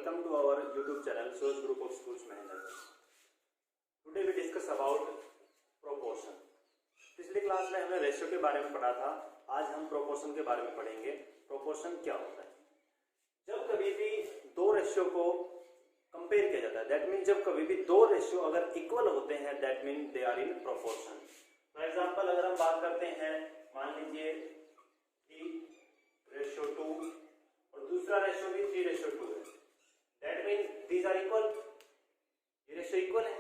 Welcome to our YouTube channel, Source Group of Schools Managers. Today we discuss about proportion. पिछली class में हमने ratio के बारे में पढ़ा था, आज हम प्रोपोर्शन के बारे में पढ़ेंगे। प्रोपोर्शन क्या होता है? जब कभी भी दो रेशियो को कंपेयर किया जाता है, दैट मीन जब कभी भी दो रेशियो अगर इक्वल होते हैं, that mean they are in proportion. For example अगर हम बात करते हैं, मान लीजिए 3:2 और दूसरा रेशियो भी 3:2 है, that mean these are equal. ये रेशियो इक्वल है,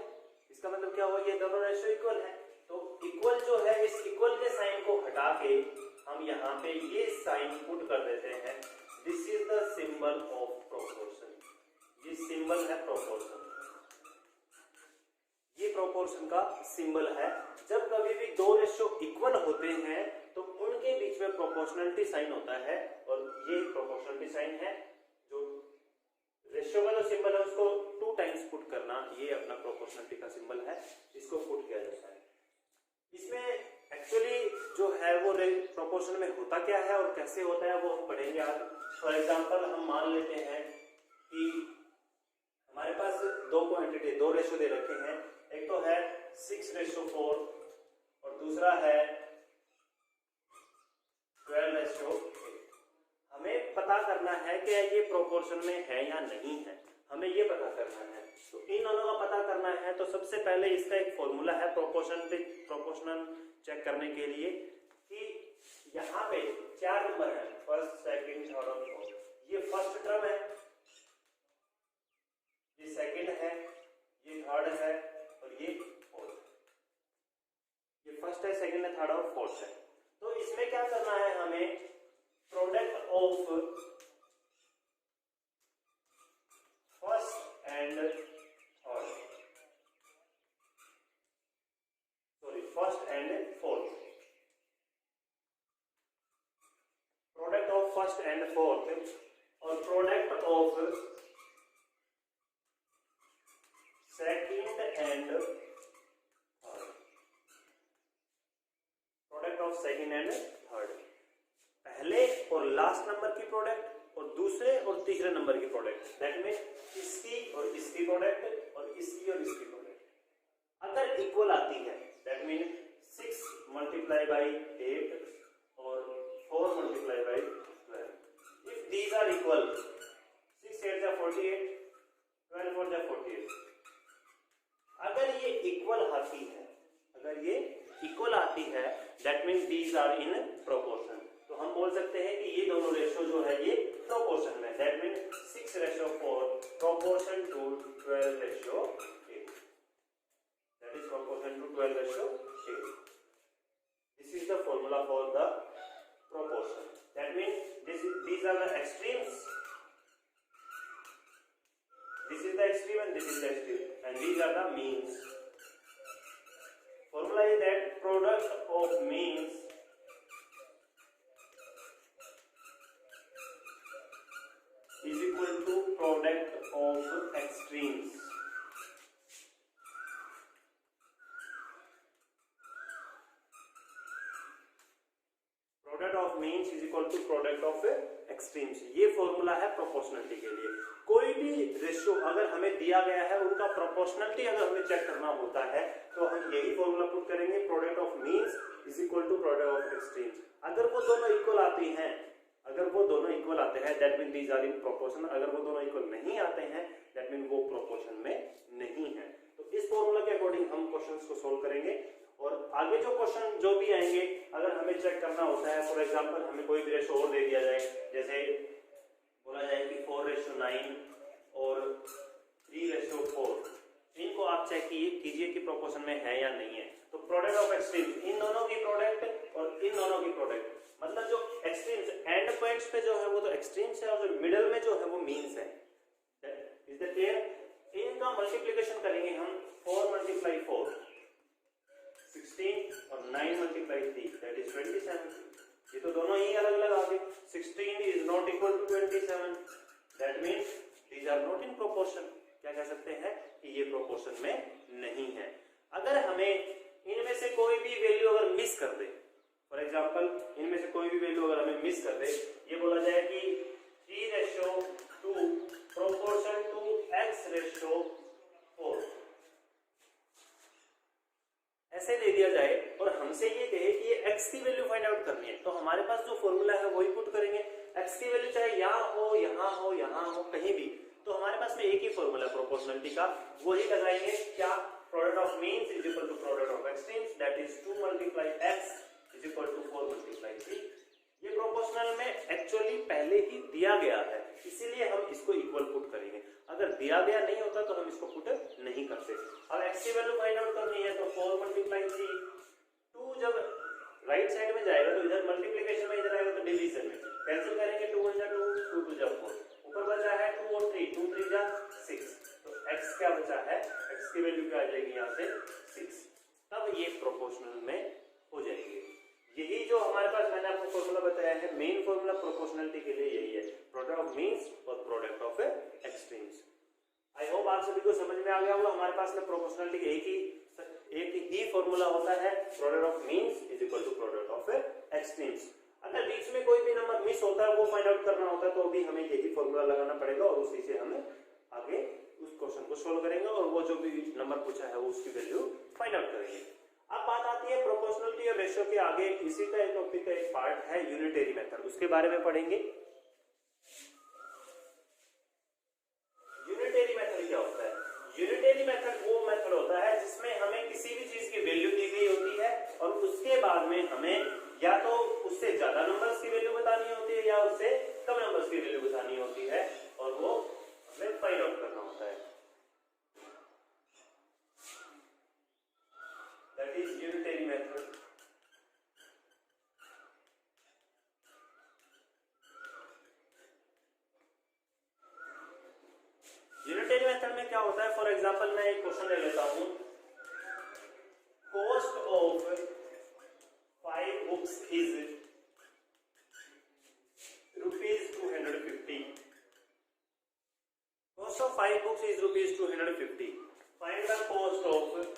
इसका मतलब क्या हुआ? ये दोनों रेशियो इक्वल है। तो इक्वल जो है, इस इक्वल के साइन को हटा के हम यहाँ पे ये साइन पुट कर देते हैं। This is the symbol of proportion. ये सिंबल है प्रोपोर्शन, ये प्रोपोर्शन का सिंबल है। जब कभी भी दो रेशियो इक्वल होते हैं तो उनके बीच में प्रोपोर्शनलिटी साइन होता है, और ये प्रोपोर्शनलिटी साइन है। जो रेशियो का जो सिंबल है उसको 2 टाइम्स पुट करना, ये अपना प्रोपोर्शनलिटी का सिंबल है, इसको पुट किया जाता है। इसमें एक्चुअली जो है वो प्रोपोर्शन में होता क्या है और कैसे होता है वो हम पढ़ेंगे आज। फॉर एग्जांपल हम मान लेते हैं कि हमारे पास दो क्वांटिटी, दो रेशियो दे रखे हैं। एक तो है 6:4 और दूसरा है 12:8। हमें पता करना है कि ये प्रोपोर्शन में है या नहीं है, हमें ये पता करना है। तो इन दोनों का पता करना है तो सबसे पहले इसका एक फॉर्मूला है प्रोपोर्शनल चेक करने के लिए, कि यहाँ पे 4 नंबर है, फर्स्ट, सेकंड, थर्ड और फोर्थ। ये फर्स्ट टर्म है, ये सेकंड है, ये थर्ड है और ये फोर्थ। ये फर्स्ट है, सेकंड है, थर्ड और फोर्थ है। तो इसमें क्या करना है हमें? Product of first and third, sorry first and fourth, product of first and fourth और product of second and third, product of second and third. पहले और लास्ट नंबर की प्रोडक्ट और दूसरे और तीसरे नंबर की प्रोडक्ट, दैट मीन इसकी और इसकी प्रोडक्ट और इसकी और इसकी प्रोडक्ट अगर इक्वल आती है, दैट मीन 6 × 8 और 4 × 12। इफ दीज आर इक्वल, 6 8 जा 48, 12 4 जा 48, अगर ये इक्वल आती है, अगर ये इक्वल आती है, that mean these are in proportion. तो हम बोल सकते हैं कि ये दोनों रेशियो जो है ये प्रोपोर्शन में, that mean 6:4 proportion to 12:8, that is proportion to 12:8। This is the formula for the proportion, that mean these are the extremes, this is the extreme and this is the extreme, and these are the means. Formula is that product of means is equal to product of extremes. Product of means is equal to product of extremes. ये formula है proportionality के लिए। कोई भी ratio अगर हमें दिया गया है, उनका प्रोपोर्शनलिटी अगर हमें चेक करना होता है तो हम यही फॉर्मूला पुट करेंगे, product of means is equal to product of extremes. अगर वो दोनों इक्वल आती हैं, अगर वो दोनों इक्वल आते हैं, that mean these are in proportion. अगर वो दोनों इक्वल नहीं आते हैं, दैट मीन वो प्रोपोर्शन में नहीं है। तो इस फॉर्मूला के अकॉर्डिंग हम क्वेश्चंस को सोल्व करेंगे, और आगे जो क्वेश्चन जो भी आएंगे अगर हमें चेक करना होता है, फॉर एग्जांपल हमें कोई भी रेशियो और दे दिया जाए, जैसे बोला जाए कि 4:9 और 3:4, इनको आप चेक कीजिए कि प्रोपोर्शन में है या नहीं है। तो प्रोडक्ट ऑफ एक्सट्रीम्स, इन दोनों की प्रोडक्ट और इन दोनों की प्रोडक्ट, मतलब जो एक्सट्रीम्स एंड पॉइंट्स पे जो है वो तो एक्सट्रीम्स है, और जो मिडल में जो है वो मीन्स है। Is that clear? इनका मल्टीप्लिकेशन करेंगे हम, 4 × 4 16 और 9 × 3 दैट इज 27। ये तो दोनों ही अलग अलग आ गए। 16 is not equal to 27, that means these are not in proportion. क्या कह सकते हैं कि ये प्रोपोर्शन में नहीं है। अगर हमें इनमें से कोई भी वैल्यू अगर मिस कर दे, फॉर एग्जांपल इनमें से कोई भी वैल्यू अगर हमें मिस कर दे, ये बोला जाए कि 3:2 प्रोपोर्शन हमसे ये कहे कि ये x की वैल्यू फाइंड आउट करनी है, तो हमारे पास जो फॉर्मूला है वही पुट करेंगे। x की वैल्यू चाहे यहाँ हो, यहाँ हो, यहाँ हो, कहीं भी, तो हमारे पास में एक ही फॉर्मूला प्रोपोर्शनलिटी का, वही लगाएंगे। क्या? Product of means is equal to product of extremes, that is 2 × x is equal to 4 × 3। ये प्रोपोर्शनल में एक्चुअली पहले ही दिया गया है, इसीलिए हम इसको इक्वल पुट करेंगे। अगर दिया गया नहीं होता तो हम इसको पुट नहीं करते। अब x की वैल्यू फाइंड आउट करनी है, तो 4 × 3। 2 जब राइट साइड में जाएगा तो इधर मल्टीप्लिकेशन में, इधर आएगा तो डिवीजन में, कैंसिल करेंगे। 2 × 2, 2 × 4, ऊपर बचा है 2 और 3, 2 × 3 = 6। तो x क्या बचा है? x की वैल्यू क्या आ जाएगी यहाँ से? 6। तब ये प्रोपोर्शनल में हो जाएगी। यही जो हमारे पास मैंने आपको फॉर्मूला बताया है, मेन फॉर्मूला प्रोपोर्शनलिटी के लिए यही है, प्रोडक्ट ऑफ मीन्स और product of extremes. I hope आप सभी को समझ में आ गया होगा। हमारे पास में प्रोपोर्शनलिटी एक ही फॉर्मूला होता है, product of means is equal to product of extremes. अगर बीच में कोई भी नंबर मिस होता है, वो फाइंड आउट करना होता है, तो अभी हमें यही फॉर्मूला लगाना पड़ेगा और उसी से हमें आगे उस क्वेश्चन को सोल्व करेंगे और वो जो भी नंबर पूछा है वो उसकी वैल्यू फाइंड आउट करेंगे। अब बात आती है प्रोपोर्शनलिटी और रेशियो के आगे, इसी का एक टॉपिक का एक पार्ट है यूनिटरी मेथड, उसके बारे में पढ़ेंगे। यूनिटरी मेथड क्या होता है? यूनिटरी मेथड वो मेथड होता है जिसमें हमें किसी भी चीज की वैल्यू दी गई होती है और उसके बाद में हमें या तो उससे ज्यादा नंबर्स की वैल्यू बतानी होती है या उससे कम नंबर्स की वैल्यू बतानी होती है और वो हमें फाइंड आउट करना होता है। That is unitary method. Unitary method में क्या होता है? फॉर एग्जांपल मैं एक क्वेश्चन ले लेता हूं, cost of 5 books is ₹250। Cost of 5 books is ₹250। Find the cost of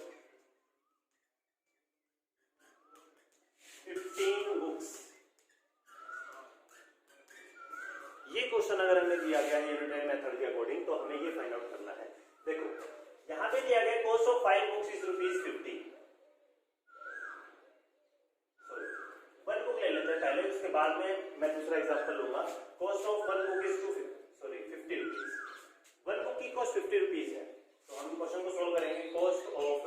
15 books. ये क्वेश्चन अगर हमें दिया गया है यूनिटरी मेथड के अकॉर्डिंग, तो हमें ये फाइंड आउट करना है। देखो यहां पे दिया गया cost of 5 books is ₹50। Sorry, 1 book ले लेते हैं पहले, उसके बाद में मैं दूसरा एग्जांपल लूंगा। Cost of 1 book is ₹50। 1 book की कॉस्ट ₹50 है, तो हम क्वेश्चन को सोल्व करेंगे। Cost of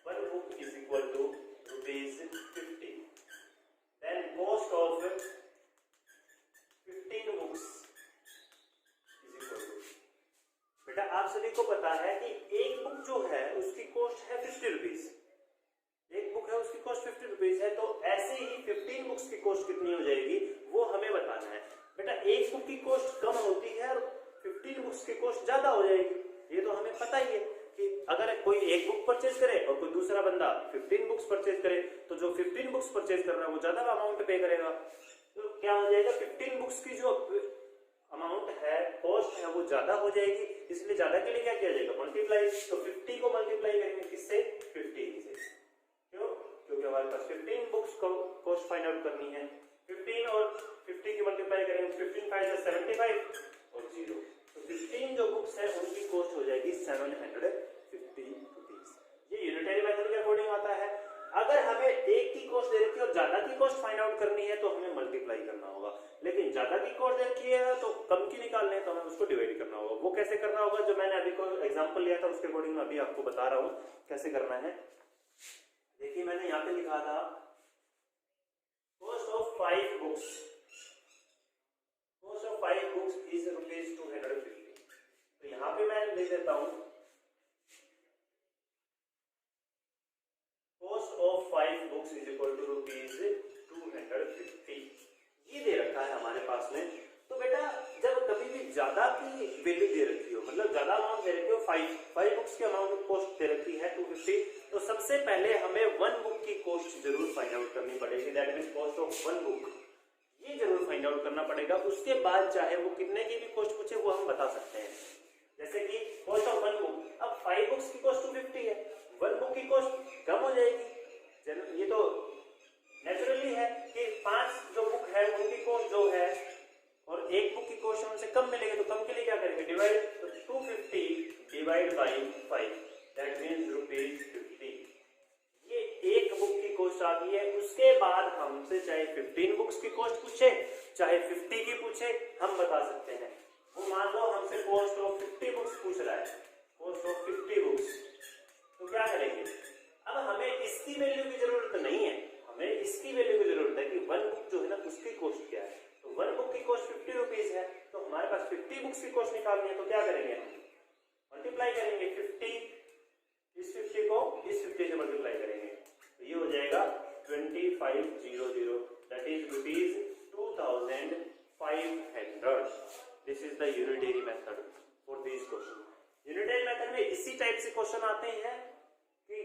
1 book is equal to ₹50। Then cost of 15 books is equal to, बेटा आप सभी को पता है कि एक बुक जो है उसकी कॉस्ट है ₹50। एक बुक है उसकी कॉस्ट ₹50 है, तो ऐसे ही 15 बुक्स की कॉस्ट कितनी हो जाएगी वो हमें बताना है। बेटा एक बुक की कॉस्ट कम होती है और 15 बुक्स की कॉस्ट ज्यादा हो जाएगी, ये तो हमें पता ही है कि अगर कोई एक बुक परचेज करे और कोई दूसरा बंदा 15 बुक्स परचेज करे, तो जो 15 बुक्स परचेज कर रहा है वो ज्यादा अमाउंट पे करेगा। तो क्या हो जाएगा? 15 बुक्स की जो अमाउंट है, कॉस्ट है, वो ज्यादा हो जाएगी। इसलिए ज्यादा के लिए क्या किया जाएगा? मल्टीप्लाई। तो 50 को मल्टीप्लाई करेंगे किससे? 15 से। क्यों? क्योंकि हमारे पास 15 बुक्स को कॉस्ट फाइंड आउट करनी है। 15 और 50 की मल्टीप्लाई करेंगे, 15 5 = 75 और 0, तो 15 जो बुक्स है उनकी कॉस्ट हो जाएगी ₹750। ये यूनिटरी मेथड के अकॉर्डिंग आता है। अगर हमें एक की कॉस्ट दे रखी है और ज्यादा की कॉस्ट फाइंड आउट करनी है तो हमें मल्टीप्लाई करना होगा, लेकिन ज्यादा की कॉस्ट दे रखी है तो कम की निकालनी है तो हमें उसको डिवाइड करना होगा। वो कैसे करना होगा? जो मैंने अभी को एग्जांपल लिया था उसके अकॉर्डिंग मैं अभी आपको बता रहा हूं कैसे करना है। देखिए मैंने यहाँ पे लिखा था cost of 5 books, cost of 5 books is ₹250। तो यहाँ पे मैं लिख देता हूं cost of 5 books is equal to ₹250। ये दे रखा है हमारे पास में। तो बेटा जब कभी भी ज्यादा की वैल्यू दे रखी हो, मतलब ज्यादा अमाउंट दे रखी हो, 5 बुक्स की अमाउंट कॉस्ट दे रखी है 250, तो सबसे पहले हमें 1 बुक की कॉस्ट जरूर फाइंड आउट करनी पड़ेगी। That means cost of 1 book, ये जरूर फाइंड आउट करना पड़ेगा। उसके बाद चाहे वो कितने की भी कॉस्ट पूछे वो हम बता सकते हैं। जैसे कि कॉस्ट ऑफ 1 बुक, अब 5 बुक्स की कॉस्ट 250 है, 1 बुक की कॉस्ट कम हो जाएगी। ये तो नेचुरली है कि 5 जो बुक है उनकी कॉस्ट जो है और 1 बुक की कॉस्ट हमसे कम मिलेगी, तो कम के लिए क्या करेंगे? डिवाइड। तो 250 डिवाइड बाई 5, दैट मींस ₹50। ये 1 बुक की कॉस्ट आ गई है, उसके बाद हमसे चाहे 15 बुक्स की कॉस्ट पूछे चाहे 50 की पूछे, हम बता सकते हैं। वो मान लो हमसे कॉस्ट ऑफ 50 बुक्स पूछ रहा है, कॉस्ट ऑफ 50 बुक्स, तो क्या करेंगे? अब हमें इसकी वैल्यू की जरूरत नहीं है, हमें इसकी वैल्यू की जरूरत है कि वन बुक जो है ना उसकी कॉस्ट क्या है। तो वन बुक की कॉस्ट 50 रुपीज है, तो हमारे पास 50 बुक्स की कॉस्ट निकालनी है, तो क्या करेंगे? हम मल्टीप्लाई करेंगे 50, इस 50 को इस 50 से मल्टीप्लाई करेंगे, तो ये हो जाएगा 2500, that is rupees 2500। This is the unitary method for this question. Unitary method में इसी टाइप से क्वेश्चन आते हैं कि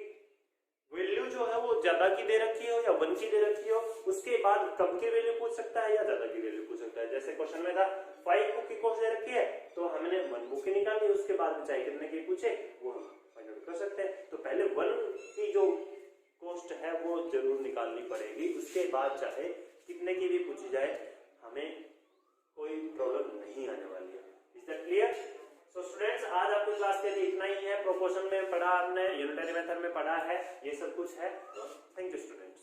वैल्यू जो है वो ज्यादा की दे रखी हो या वन की दे रखी हो, उसके बाद कम की वैल्यू पूछ सकता है या ज्यादा की वैल्यू पूछ सकता है। जैसे क्वेश्चन में था 5 बुक की कॉस्ट दे रखी है, तो हमने 1 बुक की निकाली, उसके बाद चाहे कितने की पूछे वो हम फाइंड आउट कर सकते हैं। तो पहले 1 की जो कॉस्ट है वो जरूर निकालनी पड़ेगी, उसके बाद चाहे कितने की भी पूछी जाए हमें कोई प्रॉब्लम नहीं आने वाली है। Is that clear? So students, आज आपको क्लास के लिए इतना ही है। प्रोपोर्शन में पढ़ा, आपने यूनिटरी मेथड में पढ़ा है, ये सब कुछ है। Thank you students.